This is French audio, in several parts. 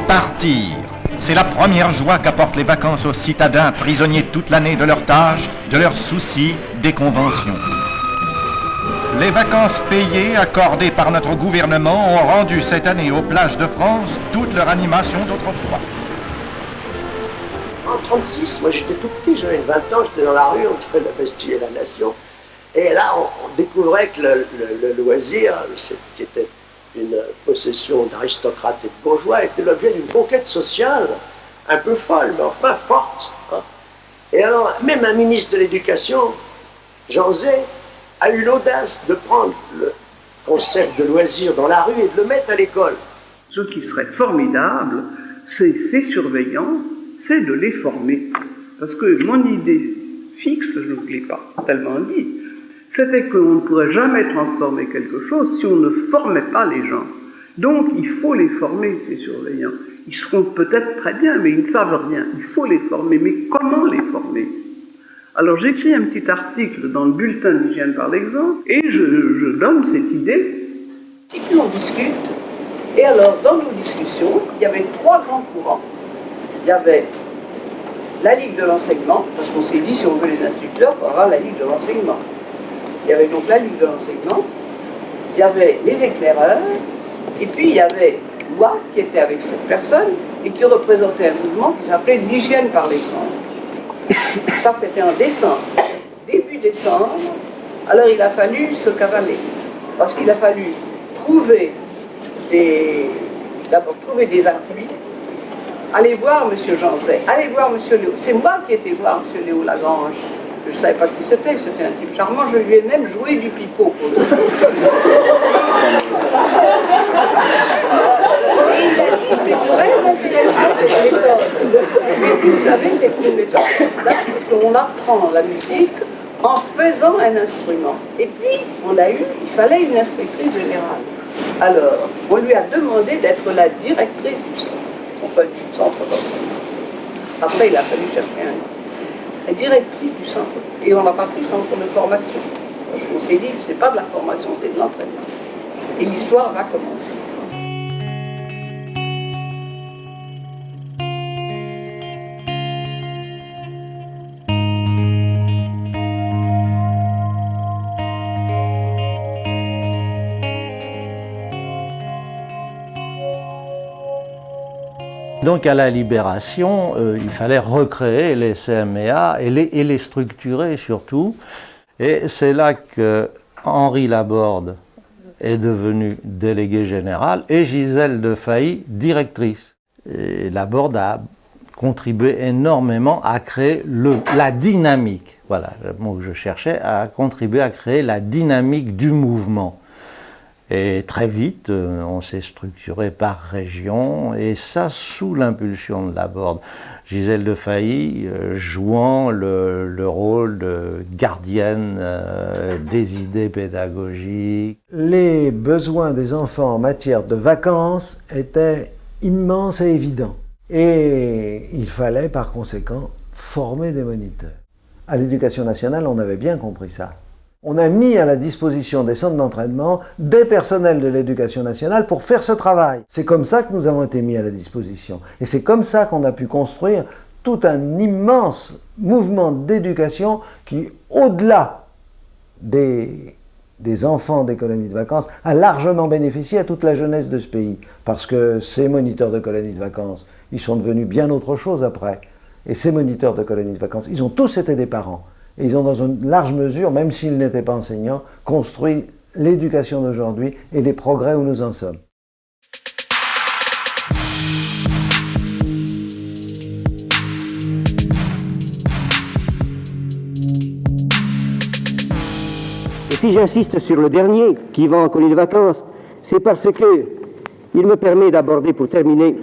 Partir, c'est la première joie qu'apportent les vacances aux citadins prisonniers toute l'année de leurs tâches, de leurs soucis, des conventions. Les vacances payées accordées par notre gouvernement ont rendu cette année aux plages de France toute leur animation d'autrefois. En 1936, moi j'étais tout petit, j'avais 20 ans, j'étais dans la rue entre la Bastille et la Nation. Et là, on découvrait que le loisir, qui était une possession d'aristocrates et de bourgeois, était l'objet d'une conquête sociale un peu folle, mais enfin forte. Hein. Et alors, même un ministre de l'Éducation, Jean Zay, a eu l'audace de prendre le concept de loisir dans la rue et de le mettre à l'école. Ce qui serait formidable, c'est ces surveillants, c'est de les former. Parce que mon idée fixe, je ne l'ai pas tellement dit, c'était qu'on ne pourrait jamais transformer quelque chose si on ne formait pas les gens. Donc il faut les former, ces surveillants. Ils seront peut-être très bien, mais ils ne savent rien. Il faut les former. Mais comment les former? Alors j'écris un petit article dans le bulletin d'hygiène par l'exemple, et je donne cette idée, et puis on discute. Et alors, dans nos discussions, il y avait 3 grands courants. Il y avait la Ligue de l'enseignement, parce qu'on s'est dit, si on veut les instituteurs, il faut avoir la Ligue de l'enseignement. Il y avait donc la Ligue de l'enseignement, il y avait les éclaireurs, et puis il y avait moi qui était avec cette personne et qui représentait un mouvement qui s'appelait l'hygiène par l'exemple. Ça, c'était en décembre. Début décembre, alors il a fallu se cavaler, parce qu'il a fallu d'abord trouver des appuis, aller voir M. Jean Zay, aller voir M. Léo. C'est moi qui étais voir M. Léo Lagrange. Je ne savais pas qui c'était un type charmant, je lui ai même joué du pipeau pour le faire. Et il a dit, c'est très intéressant cette méthode. Mais vous savez, c'est une méthode parce qu'on apprend la musique en faisant un instrument. Et puis, il fallait une inspectrice générale. Alors, on lui a demandé d'être la directrice du centre. Enfin, du centre d'enseignement. Après, il a fallu chercher la directrice du centre. Et on n'a pas pris centre de formation. Parce qu'on s'est dit, c'est pas de la formation, c'est de l'entraînement. Et l'histoire va commencer. Donc à la Libération, il fallait recréer les CMEA et les structurer surtout. Et c'est là que Henri Laborde est devenu délégué général et Gisèle de Failly directrice. Et Laborde a contribué énormément à créer la dynamique. Voilà le mot que je cherchais, à contribuer à créer la dynamique du mouvement. Et très vite, on s'est structuré par région, et ça sous l'impulsion de Laborde. Gisèle de Failly jouant le rôle de gardienne des idées pédagogiques. Les besoins des enfants en matière de vacances étaient immenses et évidents. Et il fallait par conséquent former des moniteurs. À l'Éducation nationale, on avait bien compris ça. On a mis à la disposition des centres d'entraînement des personnels de l'Éducation nationale pour faire ce travail. C'est comme ça que nous avons été mis à la disposition. Et c'est comme ça qu'on a pu construire tout un immense mouvement d'éducation qui, au-delà des enfants des colonies de vacances, a largement bénéficié à toute la jeunesse de ce pays. Parce que ces moniteurs de colonies de vacances, ils sont devenus bien autre chose après. Et ces moniteurs de colonies de vacances, ils ont tous été des parents. Et ils ont dans une large mesure, même s'ils n'étaient pas enseignants, construit l'éducation d'aujourd'hui et les progrès où nous en sommes. Et si j'insiste sur le dernier, qui va en colonie de vacances, c'est parce que il me permet d'aborder, pour terminer,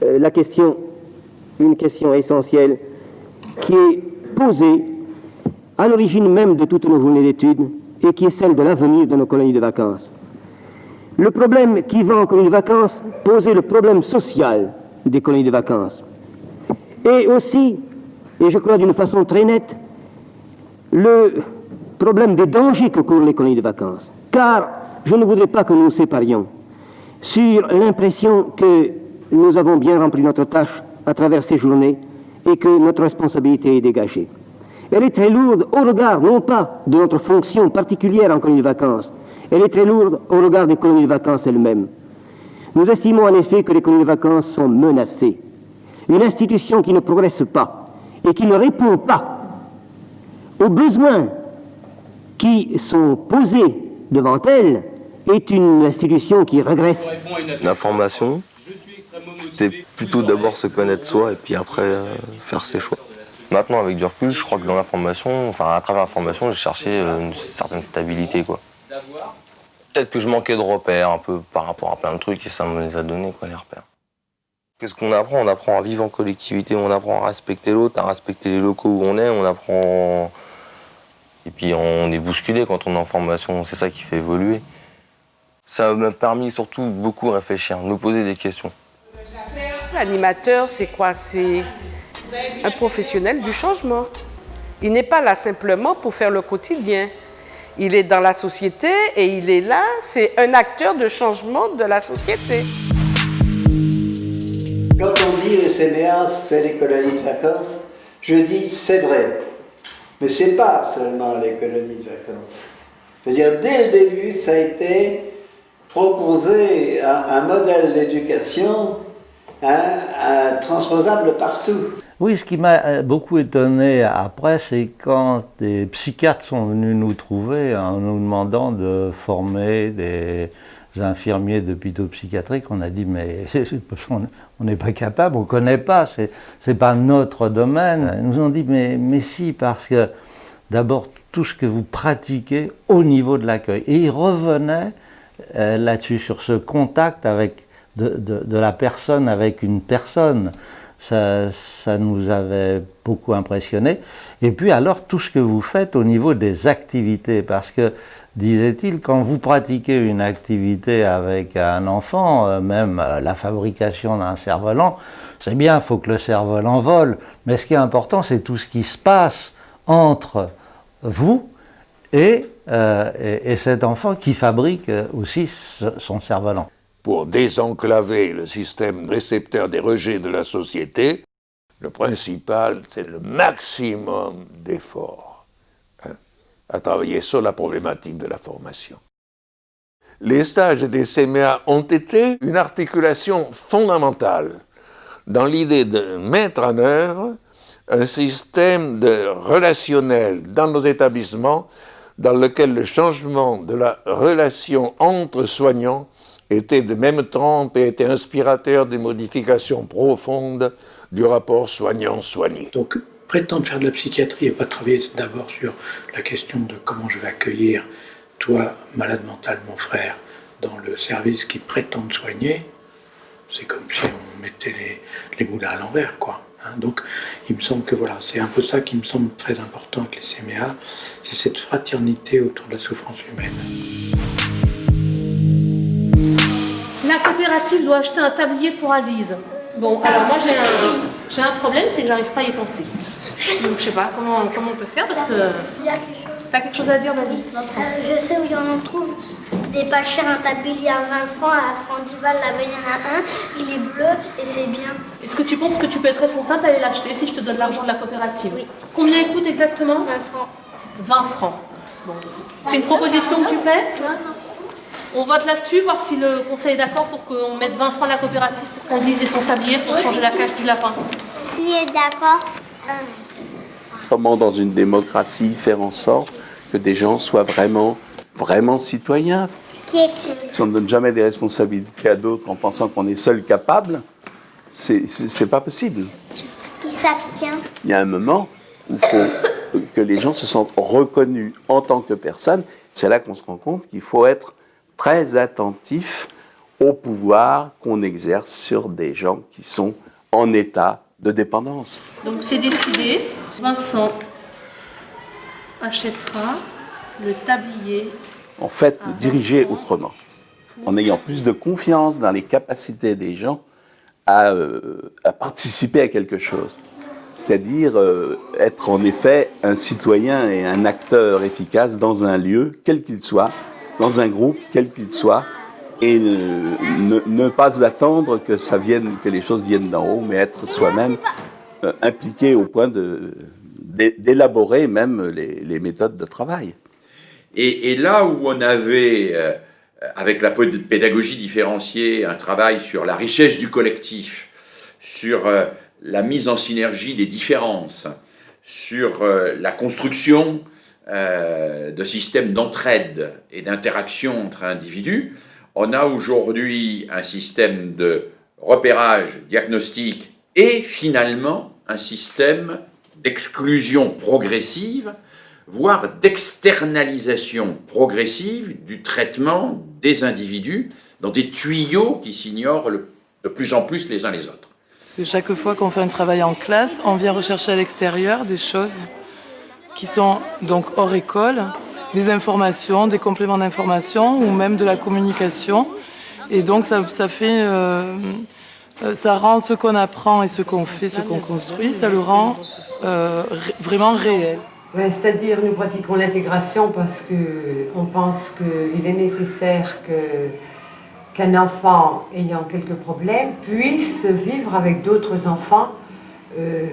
une question essentielle, qui est posée à l'origine même de toutes nos journées d'études et qui est celle de l'avenir de nos colonies de vacances. Le problème qui va en colonies de vacances posait le problème social des colonies de vacances. Et aussi, et je crois d'une façon très nette, le problème des dangers que courent les colonies de vacances. Car je ne voudrais pas que nous nous séparions sur l'impression que nous avons bien rempli notre tâche à travers ces journées et que notre responsabilité est dégagée. Elle est très lourde au regard, non pas de notre fonction particulière en colonie de vacances, elle est très lourde au regard des colonies de vacances elles-mêmes. Nous estimons en effet que les colonies de vacances sont menacées. Une institution qui ne progresse pas et qui ne répond pas aux besoins qui sont posés devant elle est une institution qui régresse. La formation, c'était plutôt d'abord se connaître soi et puis après faire ses choix. Maintenant, avec du recul, je crois que dans la formation, enfin à travers la formation, j'ai cherché une certaine stabilité, quoi. Peut-être que je manquais de repères un peu par rapport à plein de trucs et ça me les a donnés, quoi, les repères. Qu'est-ce qu'on apprend? On apprend à vivre en collectivité, on apprend à respecter l'autre, à respecter les locaux où on est, on apprend... Et puis on est bousculé quand on est en formation, c'est ça qui fait évoluer. Ça m'a permis surtout beaucoup réfléchir, nous poser des questions. L'animateur, c'est quoi? C'est un professionnel du changement. Il n'est pas là simplement pour faire le quotidien. Il est dans la société et il est là, c'est un acteur de changement de la société. Quand on dit le CMA, c'est les colonies de vacances, je dis c'est vrai. Mais ce n'est pas seulement les colonies de vacances. Je veux dire, dès le début, ça a été proposer un modèle d'éducation transposable partout. Oui, ce qui m'a beaucoup étonné après, c'est quand des psychiatres sont venus nous trouver en nous demandant de former des infirmiers d'hôpitaux psychiatriques. On a dit, mais on n'est pas capable, on ne connaît pas, c'est pas notre domaine. Ils nous ont dit, mais si, parce que d'abord, tout ce que vous pratiquez au niveau de l'accueil. Et ils revenaient là-dessus, sur ce contact avec de la personne avec une personne. Ça nous avait beaucoup impressionné. Et puis alors, tout ce que vous faites au niveau des activités, parce que, disait-il, quand vous pratiquez une activité avec un enfant, même la fabrication d'un cerf-volant, c'est bien, il faut que le cerf-volant vole, mais ce qui est important, c'est tout ce qui se passe entre vous et cet enfant qui fabrique aussi son cerf-volant. Pour désenclaver le système récepteur des rejets de la société, le principal, c'est le maximum d'efforts à travailler sur la problématique de la formation. Les stages des CMA ont été une articulation fondamentale dans l'idée de mettre en œuvre un système relationnel dans nos établissements dans lequel le changement de la relation entre soignants était de même trempe et était inspirateur des modifications profondes du rapport soignant-soigné. Donc, prétendre faire de la psychiatrie et pas travailler d'abord sur la question de comment je vais accueillir toi, malade mental, mon frère, dans le service qui prétend soigner, c'est comme si on mettait les moulins à l'envers, quoi. Donc, il me semble que voilà, c'est un peu ça qui me semble très important avec les CMA, c'est cette fraternité autour de la souffrance humaine. La coopérative doit acheter un tablier pour Aziz. Bon, alors moi j'ai un problème, c'est que j'arrive pas à y penser. Donc je sais pas comment on peut faire parce que... Il y a quelque chose. T'as quelque chose à dire, vas-y, Vincent. Je sais où il y en trouve des pas chers, un tablier à 20 francs, à Frandival, là-bas il y en a un, il est bleu et c'est bien. Est-ce que tu penses que tu peux être responsable d'aller l'acheter si je te donne l'argent de la coopérative? Oui. Combien il coûte exactement? 20 francs. 20 francs. Bon. C'est une proposition que tu fais? On vote là-dessus, voir si le conseil est d'accord pour qu'on mette 20 francs à la coopérative pour qu'Aziz ait son sablier pour changer la cage du lapin. Qui est d'accord? Comment, dans une démocratie, faire en sorte que des gens soient vraiment citoyens? Si on ne donne jamais des responsabilités à d'autres en pensant qu'on est seul capable, c'est pas possible. Qui s'abstient? Il y a un moment où il faut que les gens se sentent reconnus en tant que personnes. C'est là qu'on se rend compte qu'il faut être très attentif au pouvoir qu'on exerce sur des gens qui sont en état de dépendance. Donc c'est décidé, Vincent achètera le tablier. En fait, diriger autrement, en ayant plus de confiance dans les capacités des gens à participer à quelque chose. C'est-à-dire être en effet un citoyen et un acteur efficace dans un lieu, quel qu'il soit, dans un groupe, quel qu'il soit, et ne pas attendre que que les choses viennent d'en haut, mais être soi-même impliqué au point d'élaborer même les méthodes de travail. Et là où on avait, avec la pédagogie différenciée, un travail sur la richesse du collectif, sur la mise en synergie des différences, sur la construction de systèmes d'entraide et d'interaction entre individus, on a aujourd'hui un système de repérage, diagnostic et finalement un système d'exclusion progressive, voire d'externalisation progressive du traitement des individus dans des tuyaux qui s'ignorent de plus en plus les uns les autres. Parce que chaque fois qu'on fait un travail en classe, on vient rechercher à l'extérieur des choses qui sont donc hors école, des informations, des compléments d'information ou même de la communication. Et donc ça rend ce qu'on apprend et ce qu'on fait, ce qu'on construit, ça le rend vraiment réel. Ouais, c'est-à-dire nous pratiquons l'intégration parce qu'on pense qu'il est nécessaire qu'un enfant ayant quelques problèmes puisse vivre avec d'autres enfants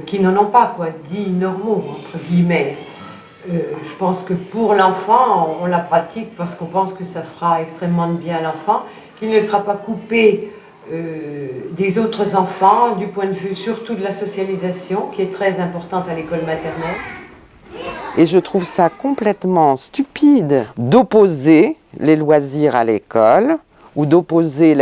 qui n'en ont pas, dits normaux, entre guillemets. Je pense que pour l'enfant, on la pratique parce qu'on pense que ça fera extrêmement de bien à l'enfant, qu'il ne sera pas coupé des autres enfants, du point de vue surtout de la socialisation, qui est très importante à l'école maternelle. Et je trouve ça complètement stupide d'opposer les loisirs à l'école ou d'opposer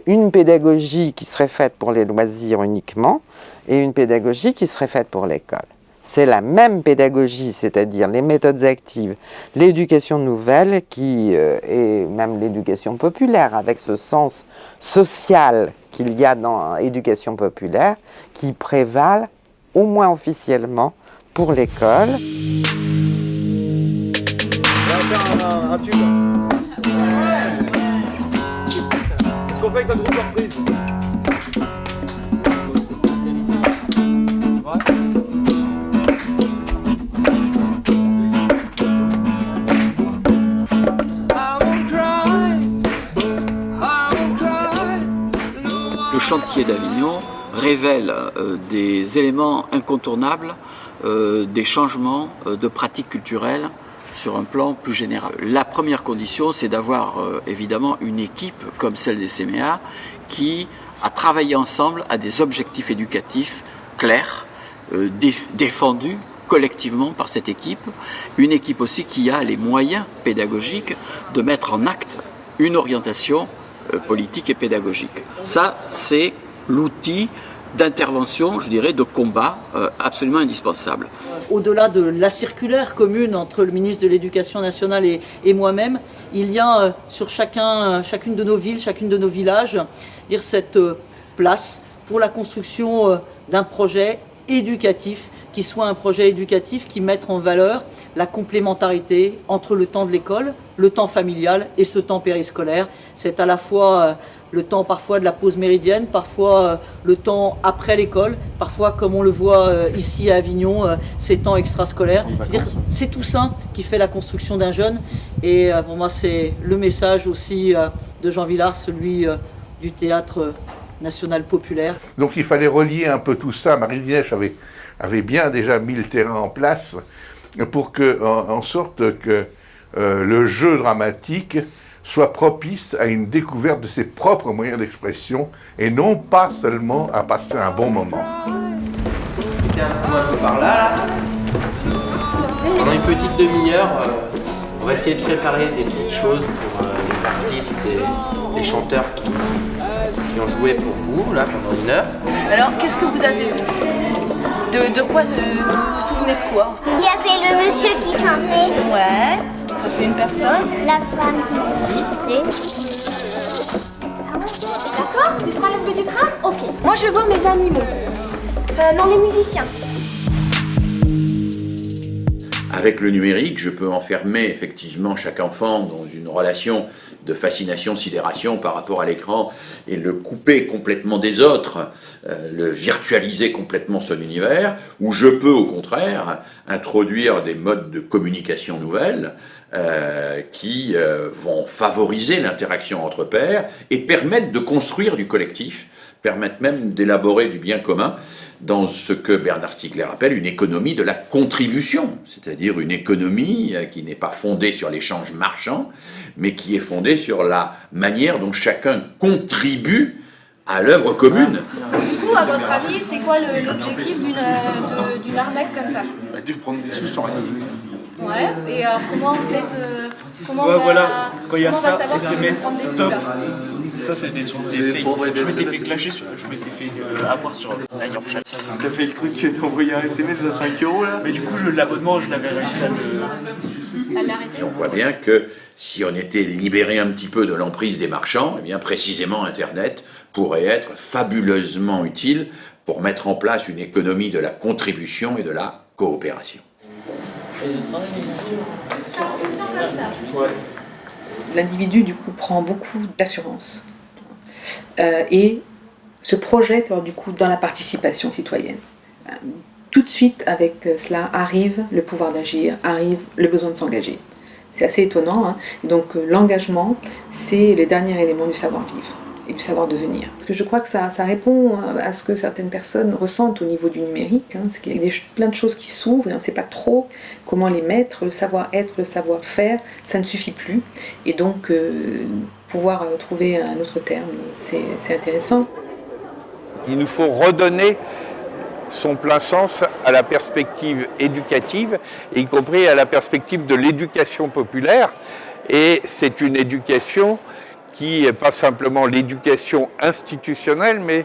une pédagogie qui serait faite pour les loisirs uniquement et une pédagogie qui serait faite pour l'école. C'est la même pédagogie, c'est-à-dire les méthodes actives, l'éducation nouvelle et même l'éducation populaire, avec ce sens social qu'il y a dans l'éducation populaire, qui prévalent, au moins officiellement, pour l'école. Un tube. C'est ce qu'on fait avec notre groupe de reprise. Le chantier d'Avignon révèle des éléments incontournables des changements de pratiques culturelles sur un plan plus général. La première condition, c'est d'avoir évidemment une équipe comme celle des CMEA qui a travaillé ensemble à des objectifs éducatifs clairs, défendus collectivement par cette équipe. Une équipe aussi qui a les moyens pédagogiques de mettre en acte une orientation politique et pédagogique. Ça, c'est l'outil d'intervention, je dirais, de combat absolument indispensable. Au-delà de la circulaire commune entre le ministre de l'Éducation nationale et moi-même, il y a sur chacune de nos villes, chacune de nos villages, cette place pour la construction d'un projet éducatif, qui soit un projet éducatif qui mette en valeur la complémentarité entre le temps de l'école, le temps familial et ce temps périscolaire. C'est à la fois le temps parfois de la pause méridienne, parfois le temps après l'école, parfois comme on le voit ici à Avignon, ces temps extrascolaires. C'est tout ça qui fait la construction d'un jeune et pour moi c'est le message aussi de Jean Vilar, celui du théâtre national populaire. Donc il fallait relier un peu tout ça. Marie Dinèche avait bien déjà mis le terrain en place pour en sorte que le jeu dramatique soit propice à une découverte de ses propres moyens d'expression et non pas seulement à passer un bon moment. Un peu par là. Pendant une petite demi-heure, on va essayer de préparer des petites choses pour les artistes et les chanteurs qui ont joué pour vous là pendant une heure. Alors, qu'est-ce que vous avez vu? De quoi vous vous souvenez de quoi? Il y avait le monsieur qui chantait. Ouais. Ça fait une personne. La femme qui chantait. D'accord, tu seras le bleu du crâne? Ok. Moi je vais voir mes animaux. Non, les musiciens. Avec le numérique, je peux enfermer effectivement chaque enfant dans une relation de fascination, sidération par rapport à l'écran et le couper complètement des autres, le virtualiser complètement son univers, ou je peux au contraire introduire des modes de communication nouvelles qui vont favoriser l'interaction entre pairs et permettent de construire du collectif, permettent même d'élaborer du bien commun dans ce que Bernard Stiegler appelle une économie de la contribution, c'est-à-dire une économie qui n'est pas fondée sur l'échange marchand, mais qui est fondée sur la manière dont chacun contribue à l'œuvre commune. Du coup, à votre avis, c'est quoi l'objectif d'une arnaque comme ça? De prendre des sous sans rien. Ouais, et alors comment peut-être... comment ouais, on va, voilà, quand il y a comment on va ça, savoir si on peut SMS, prendre des sous, stop. là? Ça, c'est des trucs des fakes. Je m'étais fait clasher, je m'étais fait avoir sur la Yorkshire. T'as fait le truc, t'as envoyé un SMS à 5 € là? Mais du coup, l'abonnement, je l'avais réussi à l'arrêter. Et on voit bien que si on était libéré un petit peu de l'emprise des marchands, eh bien précisément Internet pourrait être fabuleusement utile pour mettre en place une économie de la contribution et de la coopération. L'individu, du coup, prend beaucoup d'assurance et se projette, alors, du coup, dans la participation citoyenne. Tout de suite, avec cela, arrive le pouvoir d'agir, arrive le besoin de s'engager. C'est assez étonnant, hein. Donc l'engagement, c'est le dernier élément du savoir-vivre et du savoir-devenir. Parce que je crois que ça répond à ce que certaines personnes ressentent au niveau du numérique, hein. C'est qu'il y a plein de choses qui s'ouvrent et on ne sait pas trop comment les mettre. Le savoir-être, le savoir-faire, ça ne suffit plus. Et donc, pouvoir trouver un autre terme, c'est intéressant. Il nous faut redonner son plein sens à la perspective éducative, y compris à la perspective de l'éducation populaire. Et c'est une éducation qui n'est pas simplement l'éducation institutionnelle, mais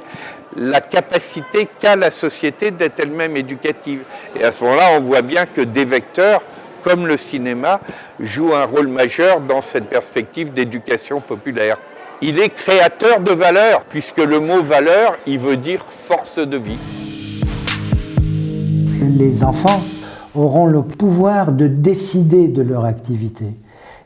la capacité qu'a la société d'être elle-même éducative. Et à ce moment-là, on voit bien que des vecteurs, comme le cinéma, jouent un rôle majeur dans cette perspective d'éducation populaire. Il est créateur de valeur, puisque le mot valeur, il veut dire force de vie. Les enfants auront le pouvoir de décider de leur activité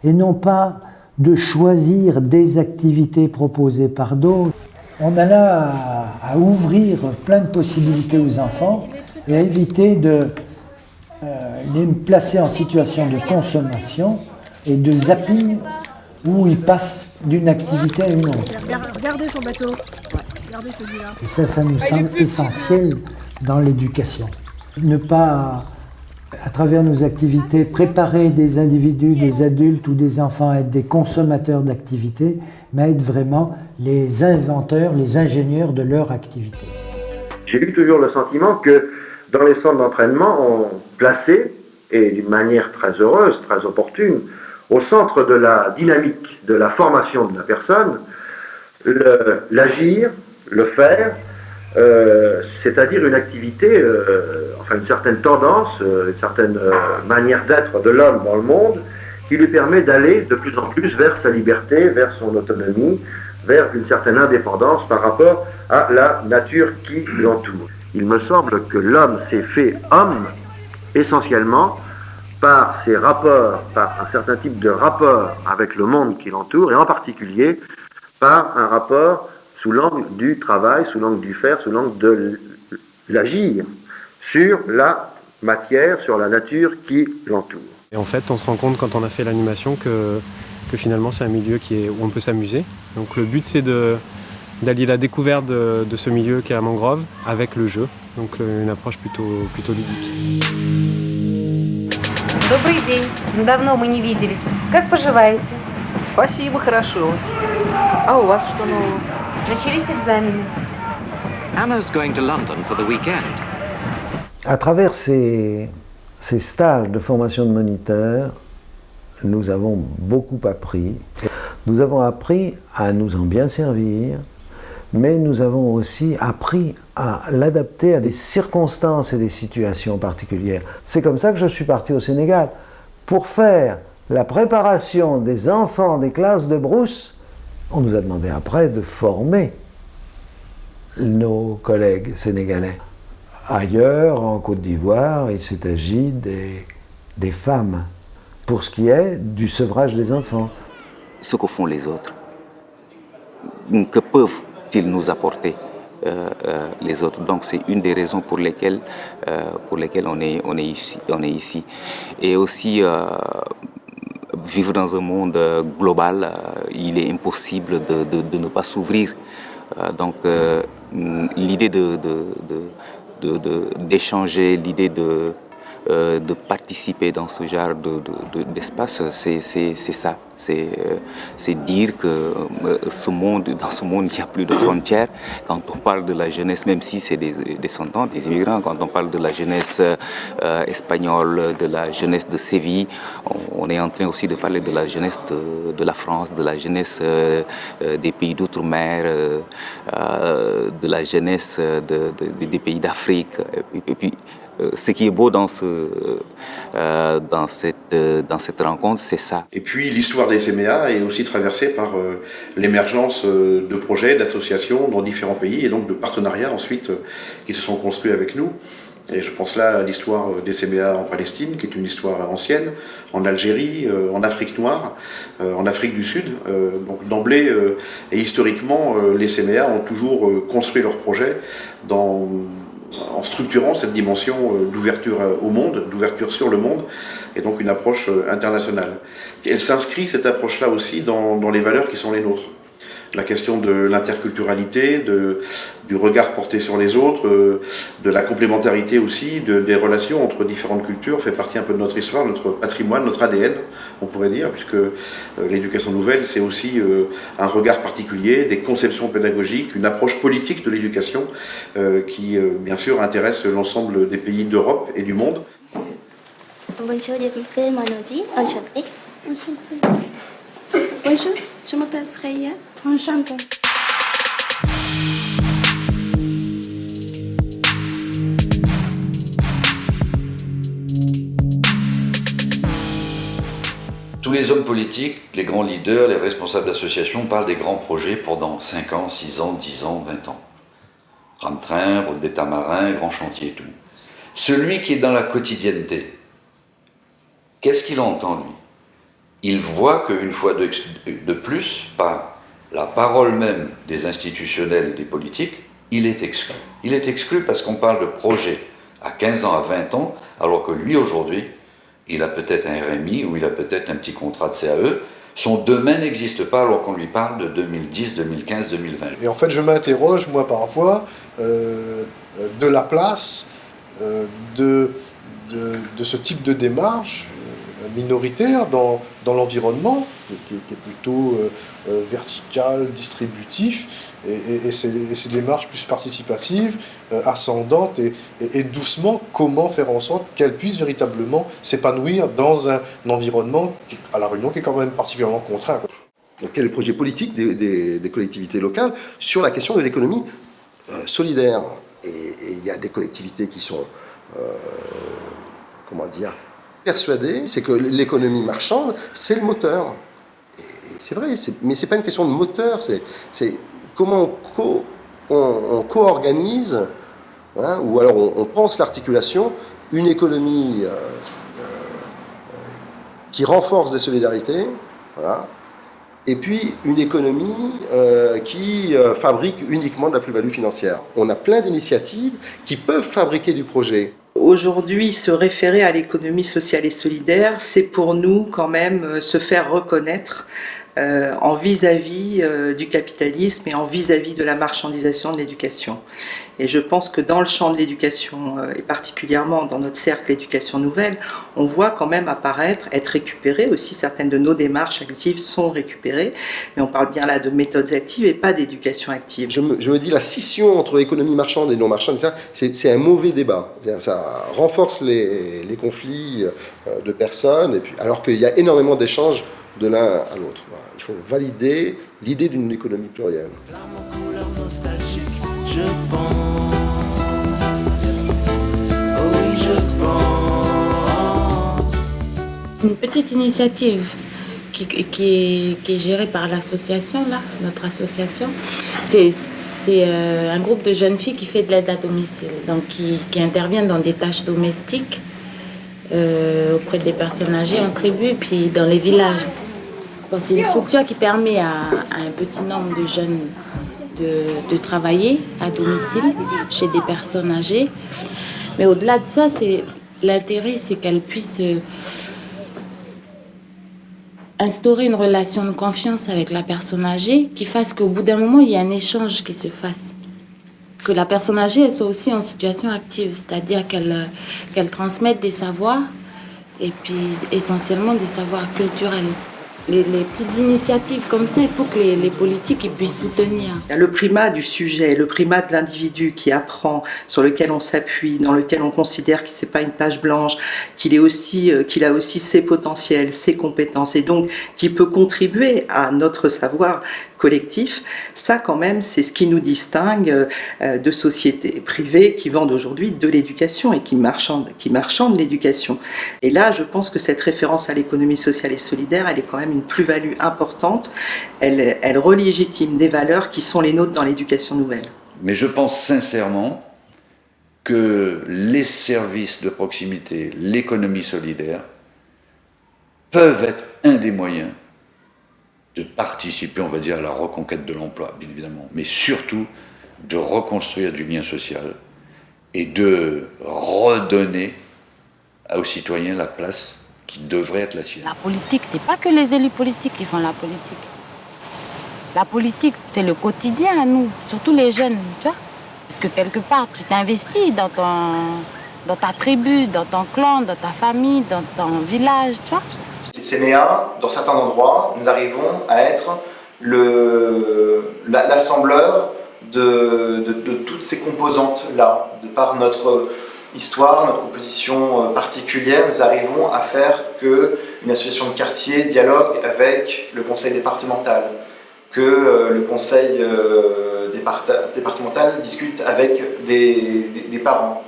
et non pas de choisir des activités proposées par d'autres. On a là à ouvrir plein de possibilités aux enfants et à éviter de les placer en situation de consommation et de zapping où ils passent d'une activité à une autre. Regardez son bateau. Regardez celui-là. Et ça nous semble essentiel dans l'éducation. Ne pas, à travers nos activités, préparer des individus, des adultes ou des enfants à être des consommateurs d'activités, mais être vraiment les inventeurs, les ingénieurs de leur activité. J'ai eu toujours le sentiment que dans les centres d'entraînement, on plaçait, et d'une manière très heureuse, très opportune, au centre de la dynamique de la formation de la personne, l'agir, le faire, c'est-à-dire une activité, enfin une certaine tendance, une certaine manière d'être de l'homme dans le monde qui lui permet d'aller de plus en plus vers sa liberté, vers son autonomie, vers une certaine indépendance par rapport à la nature qui l'entoure. Il me semble que l'homme s'est fait homme essentiellement par ses rapports, par un certain type de rapport avec le monde qui l'entoure et en particulier par un rapport sous l'angle du travail, sous l'angle du faire, sous l'angle de l'agir sur la matière, sur la nature qui l'entoure. Et en fait, on se rend compte quand on a fait l'animation que finalement c'est un milieu où on peut s'amuser. Donc le but c'est d'allier la découverte de ce milieu qui est la mangrove avec le jeu, donc une approche plutôt ludique. Добрый день. Давно мы не виделись. Как поживаете? Спасибо, хорошо. А у вас что нового? Начались экзамены. Anna's going to London for the weekend. À travers ces stages de formation de moniteurs, nous avons beaucoup appris. Nous avons appris à nous en bien servir, mais nous avons aussi appris à l'adapter à des circonstances et des situations particulières. C'est comme ça que je suis parti au Sénégal, pour faire la préparation des enfants des classes de brousse. On nous a demandé après de former nos collègues sénégalais. Ailleurs, en Côte d'Ivoire, il s'est agi des femmes, pour ce qui est du sevrage des enfants. Ce que font les autres, que peuvent-ils nous apporter les autres? Donc c'est une des raisons pour lesquelles on est ici. Et aussi vivre dans un monde global, il est impossible de ne pas s'ouvrir. Donc l'idée d'échanger, l'idée de participer dans ce genre d'espace, c'est ça. C'est dire que dans ce monde, il n'y a plus de frontières. Quand on parle de la jeunesse, même si c'est des descendants, des immigrants, quand on parle de la jeunesse espagnole, de la jeunesse de Séville, on est en train aussi de parler de la jeunesse de la France, de la jeunesse des pays d'outre-mer, de la jeunesse des pays d'Afrique. Et puis, ce qui est beau dans cette rencontre, c'est ça. Et puis l'histoire des SMEA est aussi traversée par l'émergence de projets, d'associations dans différents pays et donc de partenariats ensuite qui se sont construits avec nous. Et je pense là à l'histoire des SMEA en Palestine, qui est une histoire ancienne, en Algérie, en Afrique noire, en Afrique du Sud. Donc d'emblée et historiquement, les SMEA ont toujours construit leurs projets en structurant cette dimension d'ouverture au monde, d'ouverture sur le monde, et donc une approche internationale. Elle s'inscrit, cette approche-là aussi, dans les valeurs qui sont les nôtres. La question de l'interculturalité, du regard porté sur les autres, de la complémentarité aussi, des relations entre différentes cultures, fait partie un peu de notre histoire, notre patrimoine, notre ADN, on pourrait dire, puisque l'éducation nouvelle, c'est aussi un regard particulier, des conceptions pédagogiques, une approche politique de l'éducation qui, bien sûr, intéresse l'ensemble des pays d'Europe et du monde. Bonjour, je m'appelle Manodi, enchantée. Bonjour, je m'appelle Sreya. Enchantée. Tous les hommes politiques, les grands leaders, les responsables d'associations parlent des grands projets pour dans 5 ans, 6 ans, 10 ans, 20 ans. Tram-train, route d'état marin, grand chantier et tout. Celui qui est dans la quotidienneté, qu'est-ce qu'il entend lui? Il voit qu'une fois de plus, par la parole même des institutionnels et des politiques, il est exclu. Il est exclu parce qu'on parle de projet à 15 ans, à 20 ans, alors que lui, aujourd'hui, il a peut-être un RMI ou il a peut-être un petit contrat de CAE. Son domaine n'existe pas alors qu'on lui parle de 2010, 2015, 2020. Et en fait, je m'interroge, moi, parfois, de la place de ce type de démarche minoritaire dans l'environnement, qui est plutôt vertical, distributif, et ces démarches plus participatives, ascendantes, et doucement, comment faire en sorte qu'elles puissent véritablement s'épanouir dans un environnement, à La Réunion, qui est quand même particulièrement contraint. Donc, quel est le projet politique des collectivités locales sur la question de l'économie solidaire? Et il y a des collectivités qui sont, persuadées, c'est que l'économie marchande, c'est le moteur. Et c'est vrai, mais c'est pas une question de moteur, c'est comment on co-organise, hein, ou alors on pense l'articulation, une économie qui renforce des solidarités, voilà, et puis une économie qui fabrique uniquement de la plus-value financière. On a plein d'initiatives qui peuvent fabriquer du projet. Aujourd'hui, se référer à l'économie sociale et solidaire, c'est pour nous quand même se faire reconnaître en vis-à-vis du capitalisme et en vis-à-vis de la marchandisation de l'éducation. Et je pense que dans le champ de l'éducation, et particulièrement dans notre cercle éducation nouvelle, on voit quand même apparaître, être récupérées aussi, certaines de nos démarches actives sont récupérées, mais on parle bien là de méthodes actives et pas d'éducation active. Je me dis la scission entre économie marchande et non marchande, c'est un mauvais débat. Ça renforce les conflits de personnes, et puis, alors qu'il y a énormément d'échanges de l'un à l'autre. Voilà. Il faut valider l'idée d'une économie plurielle. Je pense, oui je pense. Une petite initiative qui est gérée par l'association, là, notre association. C'est un groupe de jeunes filles qui fait de l'aide à domicile, donc qui interviennent dans des tâches domestiques auprès des personnes âgées en tribu, puis dans les villages. Bon, c'est une structure qui permet à un petit nombre de jeunes de travailler à domicile chez des personnes âgées. Mais au-delà de ça, l'intérêt, c'est qu'elles puissent instaurer une relation de confiance avec la personne âgée qui fasse qu'au bout d'un moment, il y a un échange qui se fasse. Que la personne âgée elle soit aussi en situation active, c'est-à-dire qu'elle transmette des savoirs et puis essentiellement des savoirs culturels. Les petites initiatives comme ça, il faut que les politiques ils puissent soutenir. Le primat du sujet, le primat de l'individu qui apprend, sur lequel on s'appuie, dans lequel on considère que c'est pas une page blanche, qu'il a aussi ses potentiels, ses compétences et donc qui peut contribuer à notre savoir collectif, ça quand même c'est ce qui nous distingue de sociétés privées qui vendent aujourd'hui de l'éducation et qui marchandent l'éducation. Et là je pense que cette référence à l'économie sociale et solidaire, elle est quand même une plus-value importante, elle relégitime des valeurs qui sont les nôtres dans l'éducation nouvelle. Mais je pense sincèrement que les services de proximité, l'économie solidaire, peuvent être un des moyens de participer, on va dire, à la reconquête de l'emploi, bien évidemment, mais surtout de reconstruire du lien social et de redonner aux citoyens la place qui devrait être la sienne. La politique, c'est pas que les élus politiques qui font la politique. La politique, c'est le quotidien à nous, surtout les jeunes, tu vois. Parce que quelque part, tu t'investis dans ta tribu, dans ton clan, dans ta famille, dans ton village, tu vois. Les CMEA, dans certains endroits, nous arrivons à être l'assembleur de toutes ces composantes-là. De par notre histoire, notre composition particulière, nous arrivons à faire qu'une association de quartier dialogue avec le conseil départemental, que le conseil départemental discute avec des parents.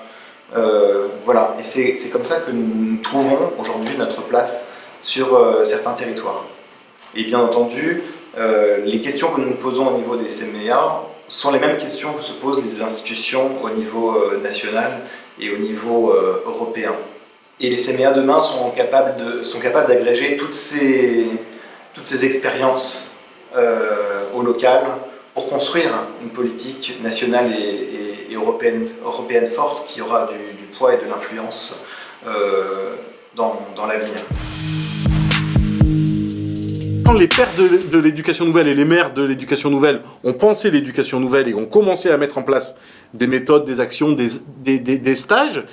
Voilà, et c'est comme ça que nous trouvons aujourd'hui notre place sur certains territoires. Et bien entendu, les questions que nous nous posons au niveau des CMEA sont les mêmes questions que se posent les institutions au niveau national et au niveau européen. Et les CMEA demain sont capables d'agréger toutes ces expériences au local pour construire une politique nationale et européenne forte qui aura du poids et de l'influence dans l'avenir. Quand les pères de l'éducation nouvelle et les mères de l'éducation nouvelle ont pensé l'éducation nouvelle et ont commencé à mettre en place des méthodes, des actions, des stages,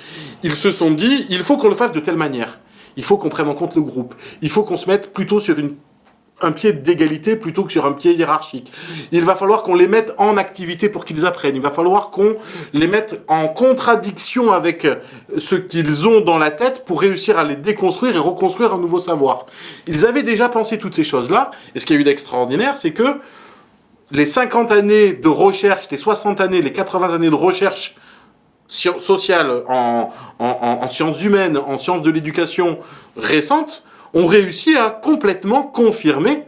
ils se sont dit, il faut qu'on le fasse de telle manière. Il faut qu'on prenne en compte le groupe. Il faut qu'on se mette plutôt sur un pied d'égalité plutôt que sur un pied hiérarchique. Il va falloir qu'on les mette en activité pour qu'ils apprennent. Il va falloir qu'on les mette en contradiction avec ce qu'ils ont dans la tête pour réussir à les déconstruire et reconstruire un nouveau savoir. Ils avaient déjà pensé toutes ces choses-là, et ce qu'il y a eu d'extraordinaire, c'est que les 50 années de recherche, les 60 années, les 80 années de recherche sociale en sciences humaines, en sciences de l'éducation récentes, ont réussi à complètement confirmer,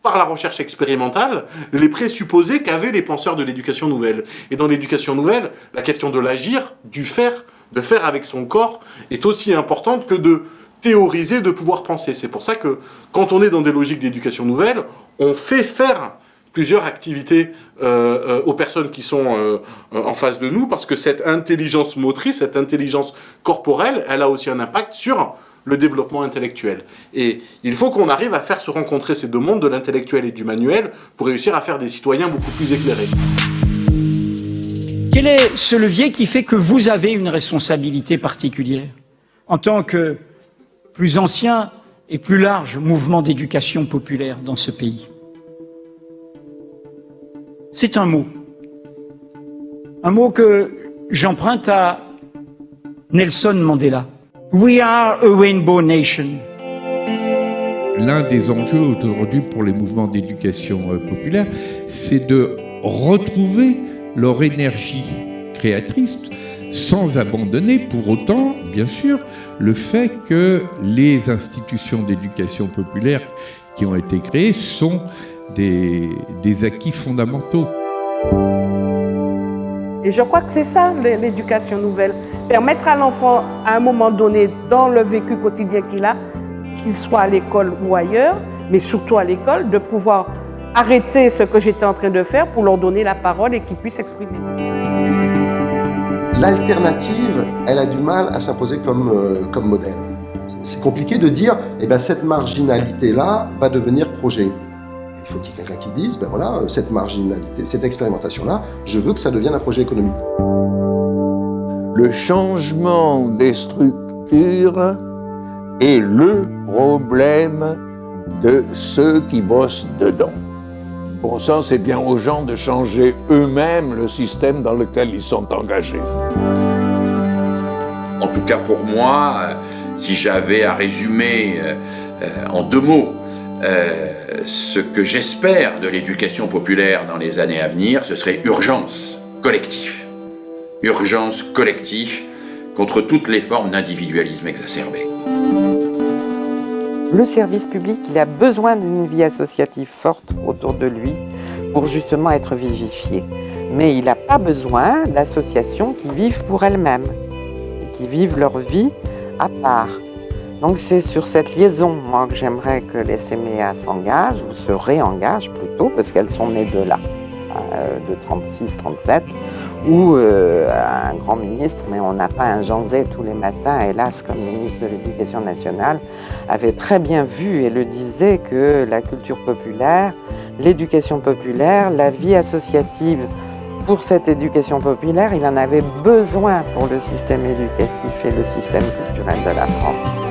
par la recherche expérimentale, les présupposés qu'avaient les penseurs de l'éducation nouvelle. Et dans l'éducation nouvelle, la question de l'agir, du faire, de faire avec son corps, est aussi importante que de théoriser, de pouvoir penser. C'est pour ça que, quand on est dans des logiques d'éducation nouvelle, on fait faire plusieurs activités aux personnes qui sont en face de nous, parce que cette intelligence motrice, cette intelligence corporelle, elle a aussi un impact sur le développement intellectuel. Et il faut qu'on arrive à faire se rencontrer ces deux mondes, de l'intellectuel et du manuel, pour réussir à faire des citoyens beaucoup plus éclairés. Quel est ce levier qui fait que vous avez une responsabilité particulière en tant que plus ancien et plus large mouvement d'éducation populaire dans ce pays? C'est un mot que j'emprunte à Nelson Mandela. We are a rainbow nation. L'un des enjeux aujourd'hui pour les mouvements d'éducation populaire, c'est de retrouver leur énergie créatrice sans abandonner pour autant, bien sûr, le fait que les institutions d'éducation populaire qui ont été créées sont des acquis fondamentaux. Et je crois que c'est ça l'éducation nouvelle. Permettre à l'enfant, à un moment donné, dans le vécu quotidien qu'il soit à l'école ou ailleurs, mais surtout à l'école, de pouvoir arrêter ce que j'étais en train de faire pour leur donner la parole et qu'ils puissent s'exprimer. L'alternative, elle a du mal à s'imposer comme modèle. c'est compliqué de dire, eh ben, cette marginalité-là va devenir projet. Il faut qu'il y ait quelqu'un qui dise, ben voilà, cette marginalité, cette expérimentation-là, je veux que ça devienne un projet économique. Le changement des structures est le problème de ceux qui bossent dedans. Bon sang, c'est bien aux gens de changer eux-mêmes le système dans lequel ils sont engagés. En tout cas pour moi, si j'avais à résumer en 2 mots ce que j'espère de l'éducation populaire dans les années à venir, ce serait urgence collective. Urgence collective contre toutes les formes d'individualisme exacerbé. Le service public, il a besoin d'une vie associative forte autour de lui pour justement être vivifié. Mais il n'a pas besoin d'associations qui vivent pour elles-mêmes, et qui vivent leur vie à part. Donc c'est sur cette liaison, moi, que j'aimerais que les CMEA s'engagent, ou se réengagent plutôt, parce qu'elles sont nées de là, de 36-37, où un grand ministre, mais on n'a pas un Jean Zay tous les matins, hélas, comme ministre de l'Éducation nationale, avait très bien vu et le disait que la culture populaire, l'éducation populaire, la vie associative, pour cette éducation populaire, il en avait besoin pour le système éducatif et le système culturel de la France.